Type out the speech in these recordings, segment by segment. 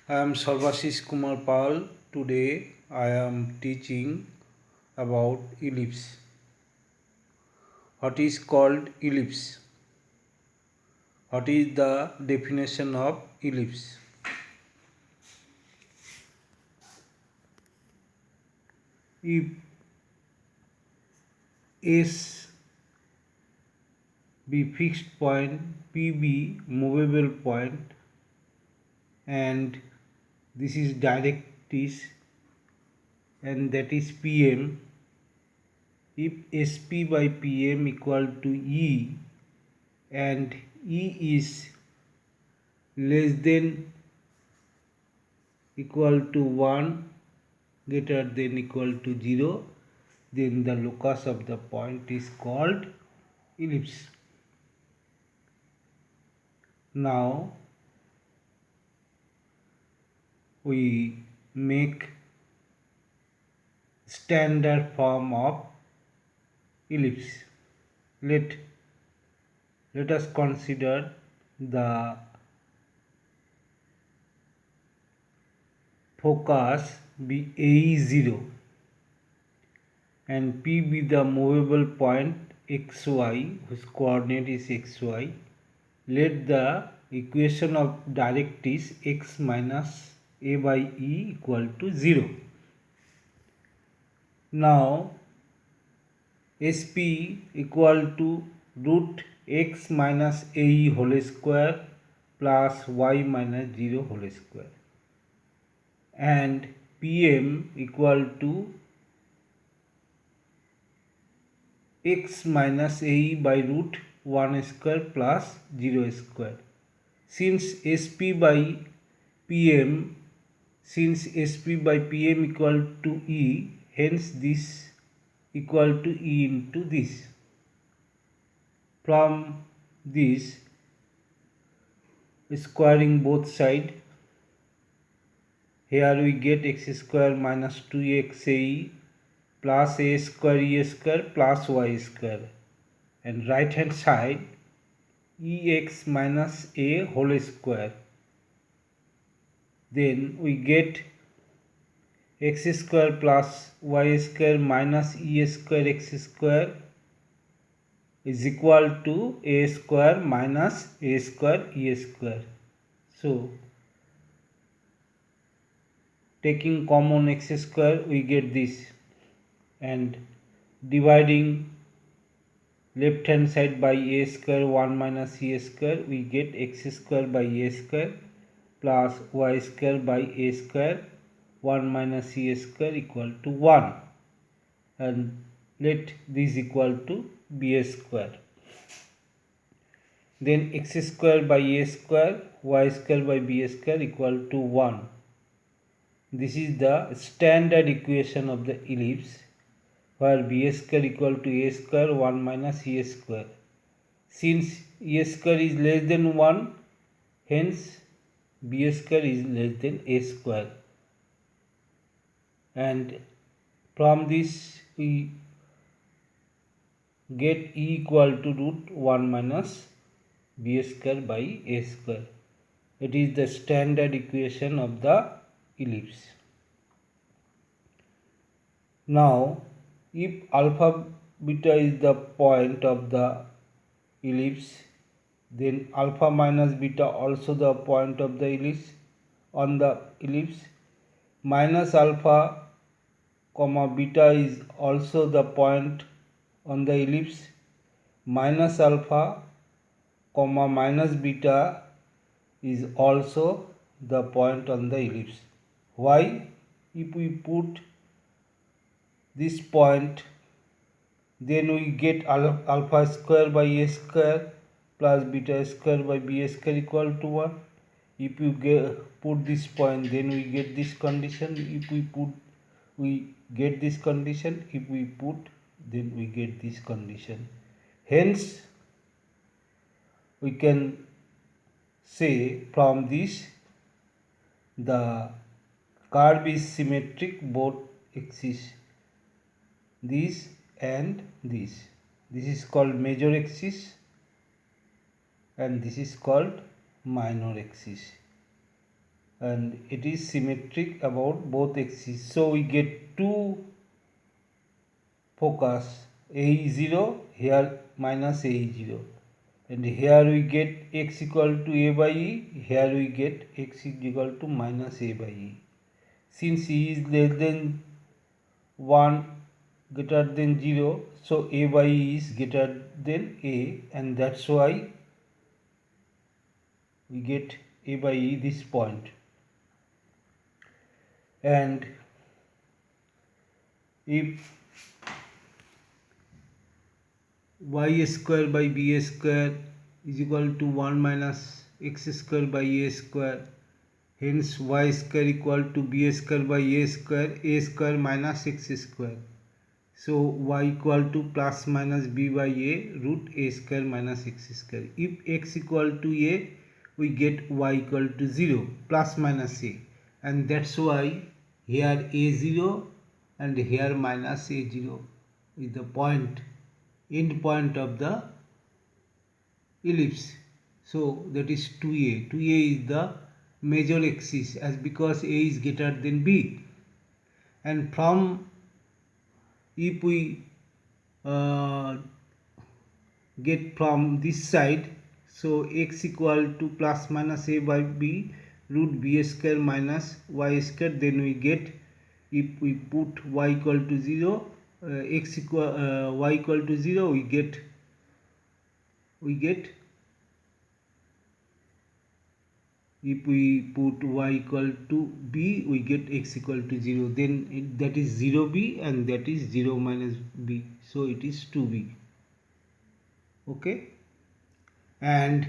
I am Sarvashish Kumar Pal. Today I am teaching about ellipse. What is called ellipse? What is the definition of ellipse? If S be fixed point, P be movable point, and this is directrix, and that is PM. If SP by PM equal to E and E is less than equal to 1 greater than equal to 0, then the locus of the point is called ellipse. Now we make standard form of ellipse. Let us consider the focus be AE0 and P be the movable point xy, whose coordinate is xy. Let the equation of directrix x minus a by e equal to 0. Now SP equal to root x minus ae whole square plus y minus 0 whole square, and PM equal to x minus ae by root 1 square plus 0 square. Since SP by PM equal to E, hence this equal to E into this. From this, squaring both sides, here we get x square minus 2x ae plus a square e square plus y square, and right hand side ex minus a whole square. Then we get x square plus y square minus e square x square is equal to a square minus a square e square. So taking common x square we get this, and dividing left hand side by a square 1 minus e square, we get x square by a square plus y square by a square 1 minus e square equal to 1, and let this equal to b square. Then x square by a square y square by b square equal to 1. This is the standard equation of the ellipse, where b square equal to a square 1 minus e square. Since e square is less than 1, hence b square is less than a square, and from this we get e equal to root 1 minus b square by a square. It is the standard equation of the ellipse. Now if alpha beta is the point of the ellipse, then alpha minus beta also the point of the ellipse on the ellipse. Minus alpha comma beta is also the point on the ellipse. Minus alpha comma minus beta is also the point on the ellipse. Why? If we put this point, then we get alpha square by a square plus beta square by b square equal to 1. If you put this point, then we get this condition. If we put, we get this condition. If we put, then we get this condition. Hence we can say from this the curve is symmetric both axes, this and this. This is called major axis and this is called minor axis. and it is symmetric about both axes. So we get two focus, A0 here minus A0, and here we get x equal to A by E, here we get x is equal to minus A by E. Since E is less than 1 greater than 0, so A by E is greater than A, and that's why we get A by E this point. And if y square by b square is equal to 1 minus x square by a square, hence y square equal to b square by a square minus x square. So y equal to plus minus b by a root a square minus x square. If x equal to a, we get y equal to 0 plus minus a, and that's why here a0 and here minus a0 is the point, end point of the ellipse. So that is 2a. 2a is the major axis, as because a is greater than b. And from, if we get from this side, so x equal to plus minus a by b root b square minus y square, then we get, if we put y equal to 0, x equal y equal to 0, we get if we put y equal to b, we get x equal to 0, then that is 0b, and that is 0 minus b, so it is 2b. Okay, and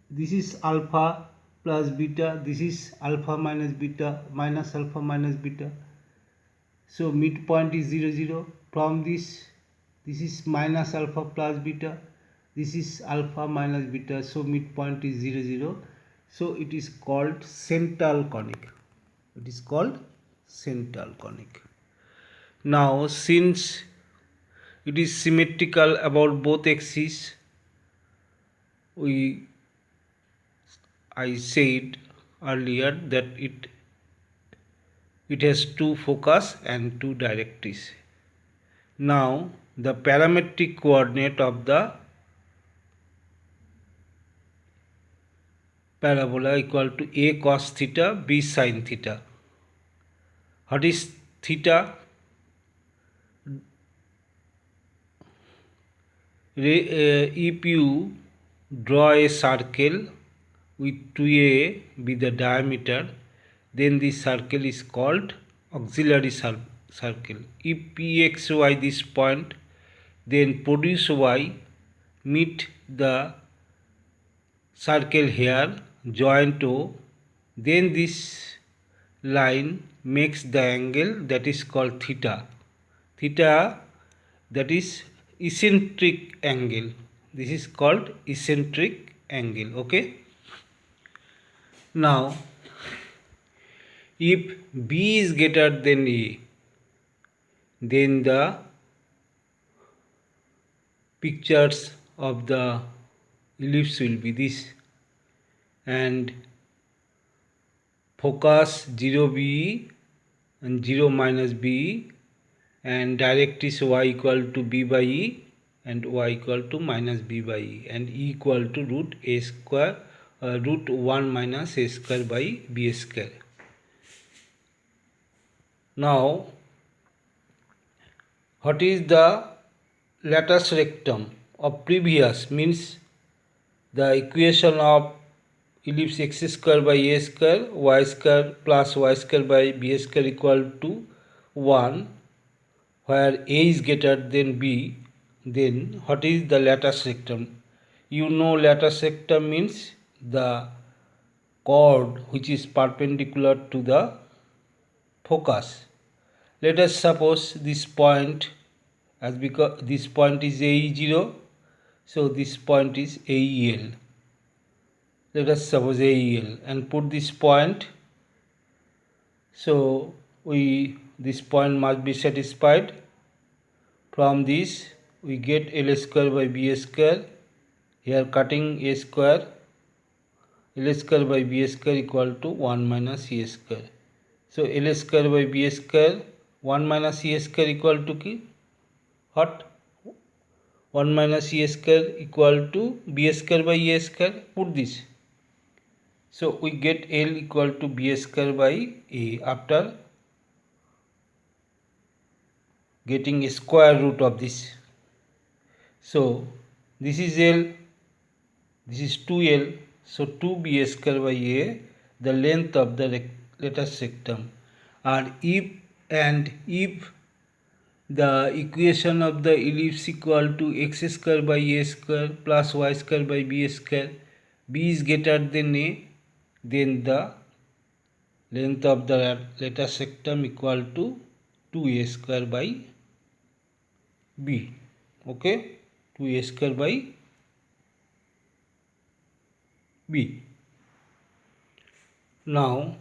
this is alpha plus beta, this is alpha minus beta minus alpha minus beta, so midpoint is 0 0. From this is minus alpha plus beta, this is alpha minus beta, so midpoint is 0 0. So it is called central conic. It is called central conic. Now, since it is symmetrical about both axes, I said earlier that it has two focus and two directrices. Now the parametric coordinate of the parabola equal to a cos theta b sin theta. What is theta? If you draw a circle with 2a be the diameter, then this circle is called auxiliary circle. If pxy this point, then produce y meet the circle here, joint O, then this line makes the angle that is called theta. Theta, that is eccentric angle. This is called eccentric angle. Okay. Now, if B is greater than A, then the pictures of the ellipse will be this, and focus 0 B and 0 minus B, and directrix y equal to b by e and y equal to minus b by e, and e equal to root a square root 1 minus a square by b square. Now, what is the latus rectum of previous? Means the equation of ellipse x square by a square y square plus y square by b square equal to 1, where a is greater than b. Then what is the latus rectum? You know, latus rectum means the chord which is perpendicular to the focus. Let us suppose this point, as because this point is AE0, so this point is AEL. Let us suppose AEL and put this point. So this point must be satisfied. From this we get L square by B square. Here cutting A square, L square by B square equal to 1 minus E square. So L square by B square 1 minus E square equal to ki? What? 1 minus E square equal to B square by A square. Put this. So we get L equal to B square by A after getting a square root of this. So this is L, this is 2L. So 2B square by A, the length of the lattice rectum. And if the equation of the ellipse equal to x square by A square plus y square by B square, B is greater than A, then the length of the lattice rectum equal to 2A square by B. Okay, 2A square by B. Now,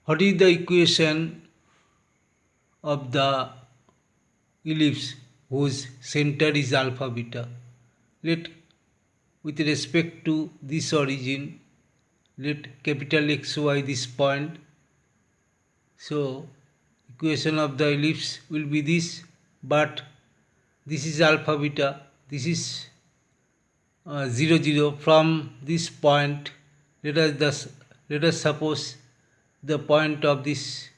what is the equation of the ellipse whose center is alpha beta? Let, with respect to this origin, let capital XY this point. So equation of the ellipse will be this, but this is alpha beta, this is 0 0. From this point, let us suppose the point of this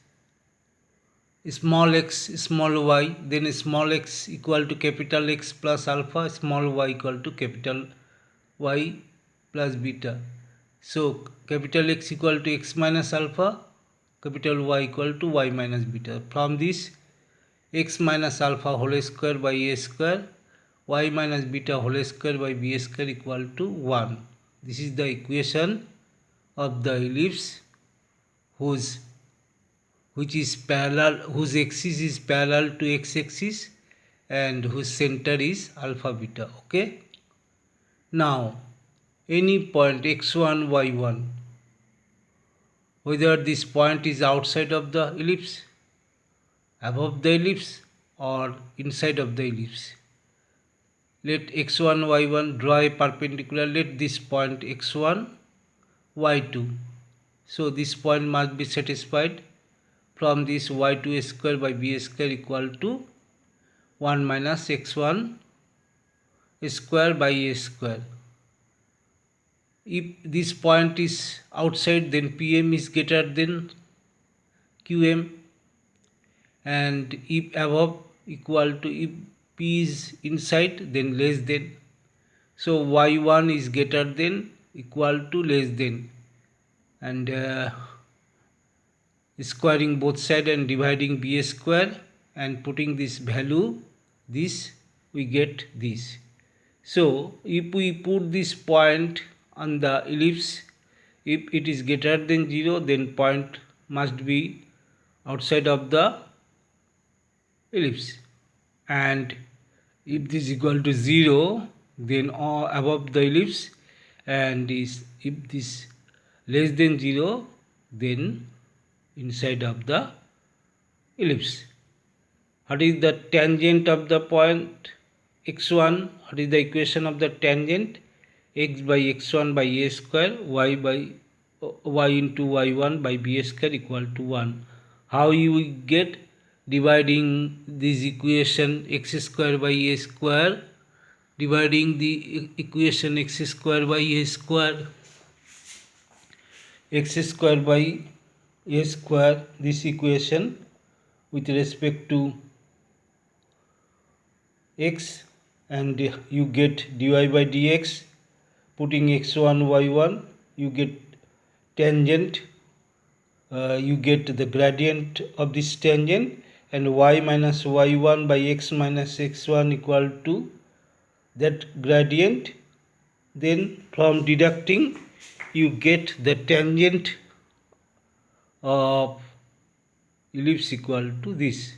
small x small y, then small x equal to capital X plus alpha, small y equal to capital Y plus beta. So capital X equal to x minus alpha, capital Y equal to y minus beta. From this, x minus alpha whole square by A square, y minus beta whole square by B square equal to 1. This is the equation of the ellipse whose axis is parallel to x axis and whose center is alpha beta. Okay. Now, any point x1, y1, whether this point is outside of the ellipse, above the ellipse, or inside of the ellipse. Let x1, y1 draw a perpendicular. Let this point x1, y2. So this point must be satisfied. From this, y2 square by b square equal to 1 minus x1 square by a square. If this point is outside, then PM is greater than QM, and if above equal to, if P is inside, then less than. So y1 is greater than, equal to, less than, and squaring both sides and dividing b square and putting this value, this we get this. So if we put this point on the ellipse, if it is greater than 0, then point must be outside of the ellipse, and if this is equal to 0, then above the ellipse, and if this less than 0, then inside of the ellipse. What is the tangent of the point x1? What is the equation of the tangent? X by x1 by a square, y by y into y1 by b square equal to 1. How you get? Dividing this equation x square by a square, dividing the equation x square by a square, x square by a square, this equation with respect to x, and you get dy by dx. Putting x1 y1, you get tangent, you get the gradient of this tangent, and y minus y1 by x minus x1 equal to that gradient. Then from deducting, you get the tangent of ellipse equal to this.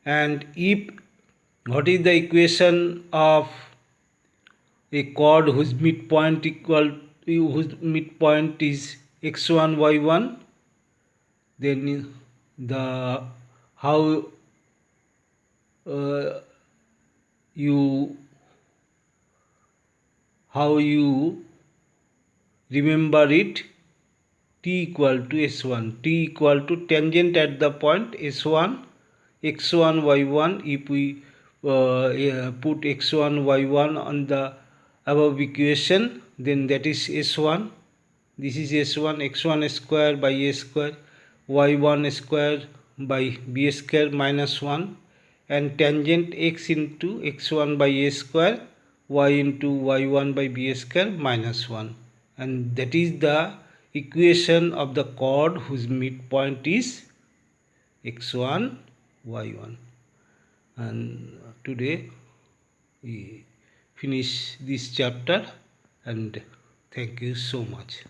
And if, what is the equation of a chord whose midpoint is x1 y1, then the how you remember it, t equal to s1, t equal to tangent at the point s1, x1 y1. If we put x1 y1 on the above equation, then that is s1. This is s1, x1 square by a square, y1 square by b square minus 1, and tangent x into x1 by a square, y into y1 by b square minus 1. And that is the equation of the chord whose midpoint is x1 y1. And today we finish this chapter, and thank you so much.